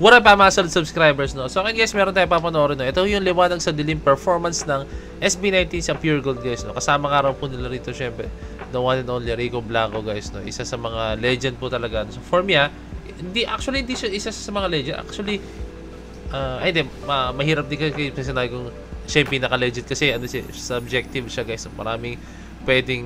What up, mga subscribers, no? So, okay guys, meron tayo papanoorin, no? Ito yung liwanag sa dilim performance ng SB19 sa Pure Gold, guys, no? Kasama nga raw po nila rito, syempre, the one and only Rico Blanco, guys, no? Isa sa mga legend po talaga. So, for me, hindi siya isa sa mga legend. Actually, mahirap din kasi sinabi kung siya yung pinaka-legend kasi subjective siya, guys. So, maraming pwedeng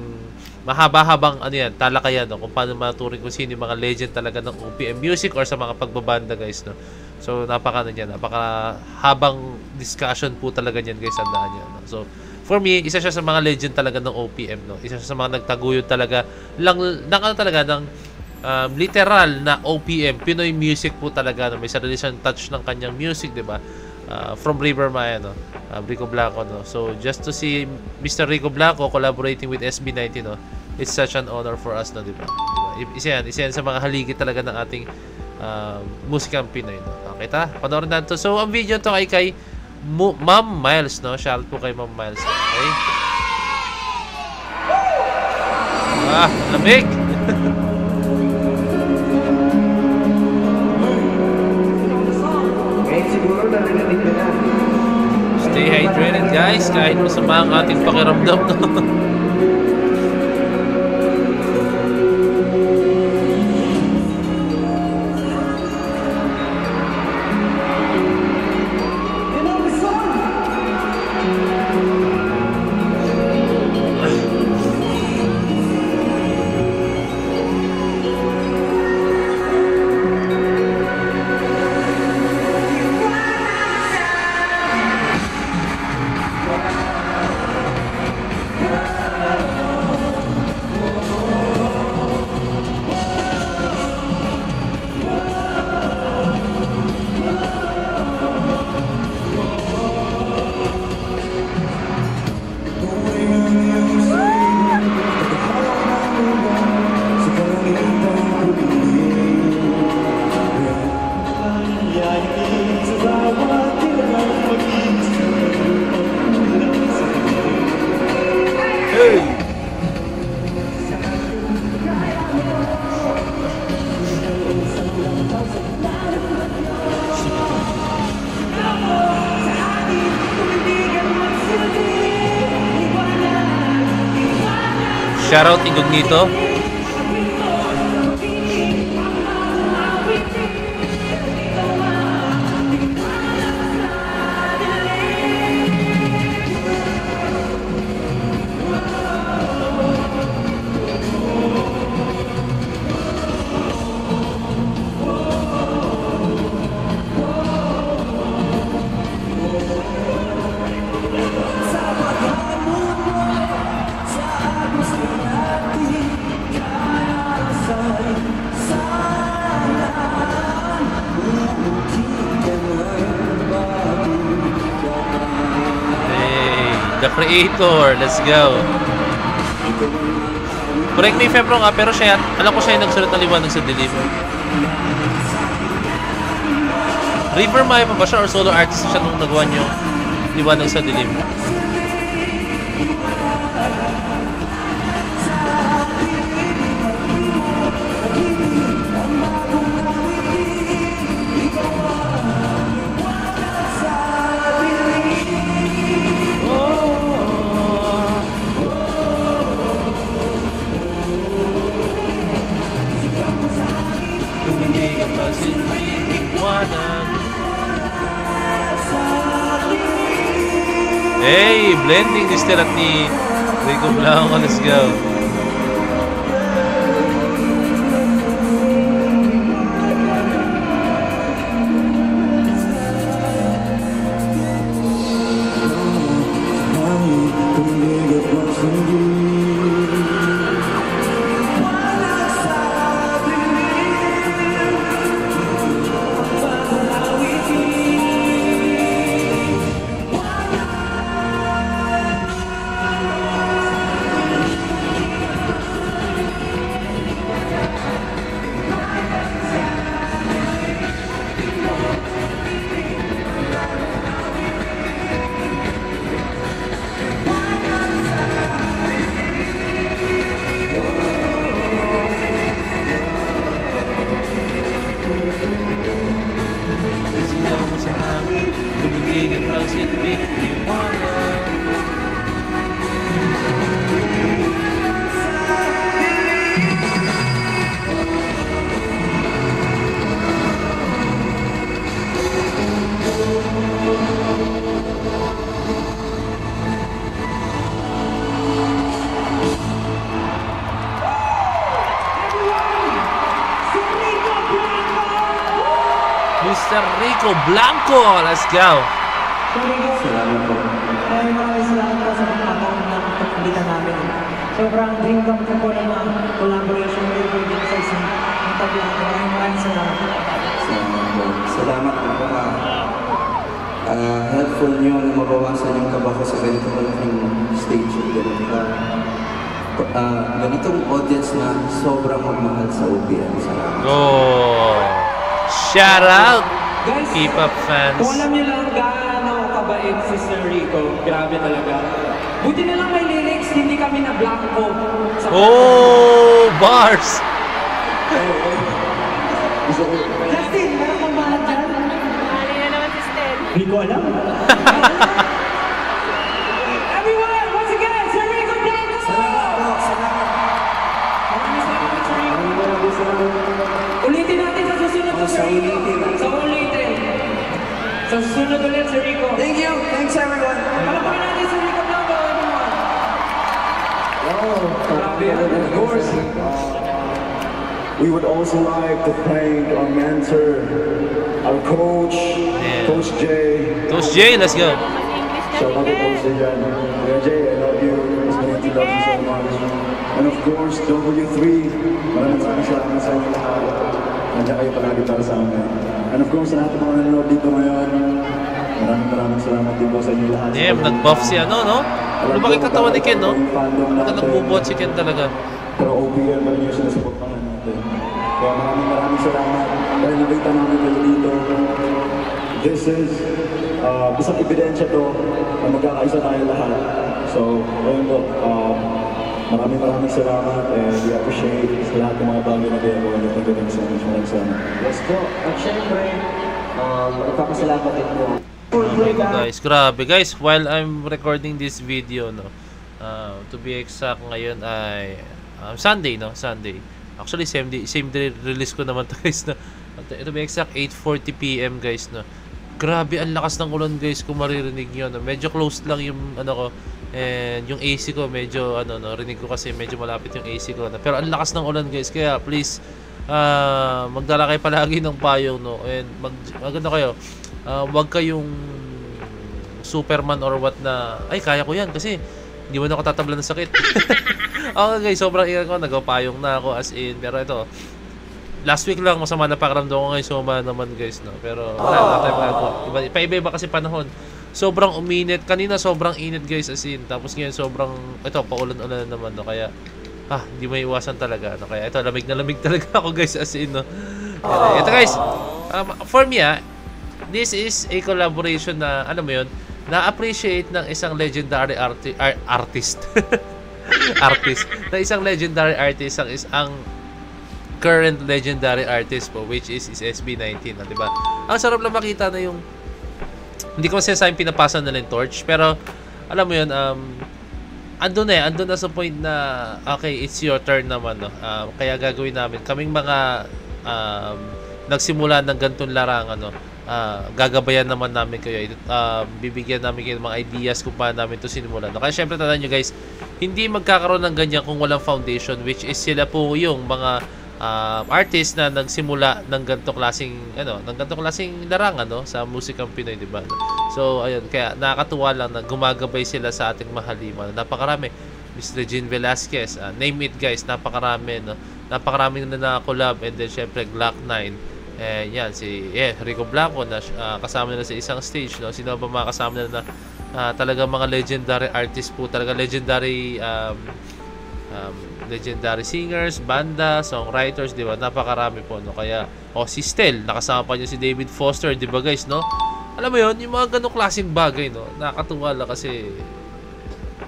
mahaba-habang talakayan, no? Kung paano maturing kung sino yung mga legend talaga ng OPM music or sa mga pagbabanda, guys, no? So napakahabang discussion po talaga niyan, guys, tandaan niyo, no? So for me, isa siya sa mga legend talaga ng OPM, no? Isa siya sa mga nagtaguyod talaga ng literal na OPM, Pinoy music po talaga, no? May sarili siyang touch ng kanyang music, 'di ba? From River Maya, no? Rico Blanco, no? So just to see Mr. Rico Blanco collaborating with SB19, no? It's such an honor for us, no, di ba? Isa yan sa mga haligi talaga ng ating musikang Pinoy, no? Okay, panoorin natin to. So ang video to ay kay Ma'am Miles, no? Shout po kay Ma'am Miles, okay? Lamig. Stay hydrated, guys, kahit masama ang ating pakiramdam, no? Shoutout Incognito. The Creator, let's go. Correct me if I'm wrong, pero siya, alam ko siya yung nagsulat ng liwanag sa dilim. River Maya pa ba siya or solo artist siya nung nagawa niyo liwanag sa dilim? Hey, blending distilat ni Rico Blanco, let's go. Mr. Rico Blanco, let's go! Salamat po. Maraming salamat po sa pagkakataon na pagkakita namin. Sobrang dream come true po na collaboration with you sa isang taglaan. Maraming salamat po. Salamat po. Salamat po mga helpful nyo na mabawasan yung kaba ko sa ganito malaking stage. Ganitong audience na sobrang magmahal sa OPM. Salamat. Oh! Shout out! Guys, Keep up fans. kung alam niyo lang gaano kabait si Sir Rico, grabe talaga. Buti na lang may lyrics, hindi kami na blanco. Oh! Bars! Justin, meron kang mahal dyan? Mali na naman si Stel. Hindi ko alam. Everyone, once again, Sir Rico Blanco! Salamat po. Salamat. Maraming salamat, Sir Rico. Ulitin natin sa susunod to Sir Rico. Sa ulitin. Sa susunod ulit, Sir Rico. Thank you. Thanks everyone. Palakpakan natin Sir Rico Blanco, everyone. Of course, we would also like to thank our mentor, our coach, Yeah. Coach Jay. Coach Jay, let's go! Mag-English ka Shout out to din. Coach Jay. Kuya Jay, I love you. Miss Benito, love you so much. And of course, W3, maraming salamat sa inyo lahat. Nandiyan kayo palagi para sa amin. And of course, sa lahat ng mga nanonood dito ngayon, maraming salamat din po sa inyo lahat. Damn, nag-buff si ano, no? Lumaki katawan ni Ken, no? Magandang bubot si Ken talaga. Pero OPM pa rin yung sinasuportahan natin. Kaya maraming salamat. Dahil nakita namin kayo dito. This is isang ebidensya to na magkakaisa tayo lahat. So, ayun po. Maraming salamat and we appreciate sa lahat ng mga bagay na kayo. Thank you so much. Maraming salamat. Yes po. At syempre, magpapasalamat din po. Guys, grabe guys, while I'm recording this video, no, to be exact, ngayon ay Sunday, no, Sunday. Actually, same day release ko naman to guys, no. To be exact, 8:40 PM guys, no. Grabe, ang lakas ng ulan guys, kung maririnig nyo, no. Medyo closed lang yung ano ko, and yung AC ko medyo ano, no, rinig ko kasi medyo malapit yung AC ko, no. Pero ang lakas ng ulan guys, kaya please magdala kayo palagi ng payong, no, and maganda kayo. Wag kayong Superman or what na, ay kaya ko yan kasi hindi mo na ako tatablan ng sakit. Okay guys, sobrang ingat ko, nagpapayong na ako as in, pero ito, last week lang masama na pakiramdam ko ngayon, suma naman guys, no, pero wala tayo magagawa. Iba kasi panahon, sobrang uminit, kanina sobrang init guys as in, tapos ngayon sobrang, ito, paulan-ulan naman, no, kaya hindi may iwasan talaga, no, kaya ito, lamig na lamig talaga ako guys as in, no. Ito guys, for me this is a collaboration na, ano mo yun, na-appreciate ng isang legendary artist. Na isang legendary artist, ang current legendary artist po, which is SB19, di ba? Ang sarap lang makita na yung, hindi ko masasayang pinapasa na yung torch, pero alam mo yun, andun na sa point na, okay, it's your turn naman, no? Kaya gagawin namin, kaming mga nagsimula ng ganitong larangan, no? Gagabayan naman namin kayo, bibigyan namin kayo ng mga ideas kung paano namin ito sinimulan. Kaya syempre tandaan nyo guys, hindi magkakaroon ng ganyan kung walang foundation, which is sila po yung mga artist na nagsimula ng ganitong klaseng larangan, no, sa musikang Pinoy, di ba? So ayun, kaya nakakatuwa lang na gumagabay sila sa ating mahaliman. Napakarami. Miss Regine Velasquez, name it guys, napakarami, no? Napakarami na collab, and then syempre Glock 9. Yan, si Rico Blanco na kasama nila sa isang stage, no? Sino ba mga kasama nila na talaga mga legendary artists po, talaga legendary legendary singers, banda, songwriters, di ba? Napakarami po, no? Kaya, si Stel, nakasama pa niya si David Foster, di ba guys, no? Alam mo yun, yung mga ganong klaseng bagay, no? Nakakatuwa lang kasi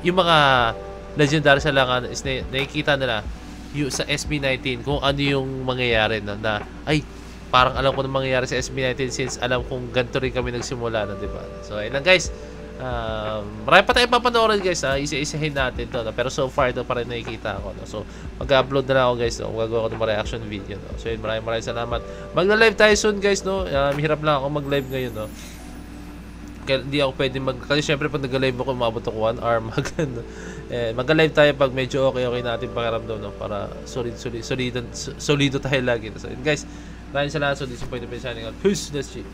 yung mga legendary sa langan is nakikita nila yung sa SB19 kung ano yung mangyayari, no? Na, ay, parang alam ko na mangyayari sa SB19 since alam kong ganito rin kami nagsimula na, di ba? So, ayun lang guys. Marami pa tayong papanoorin guys, isa-isahin natin to, no? Pero so far ito pa rin nakikita ako, no? So mag-upload na lang ako guys, no? Magagawa ko ng reaction video, no? So yun, maraming salamat. Magla-live tayo soon guys, no? Mahirap lang ako mag-live ngayon, no? Kaya hindi ako pwede kasi syempre pag nag-live ako, umabot ako 1 hour mag-live tayo pag medyo okay natin pakiramdam, no? Para solido tayo lagi, no? So yun guys, maraming salamat. So this is Point of View signing out. Peace, let's see.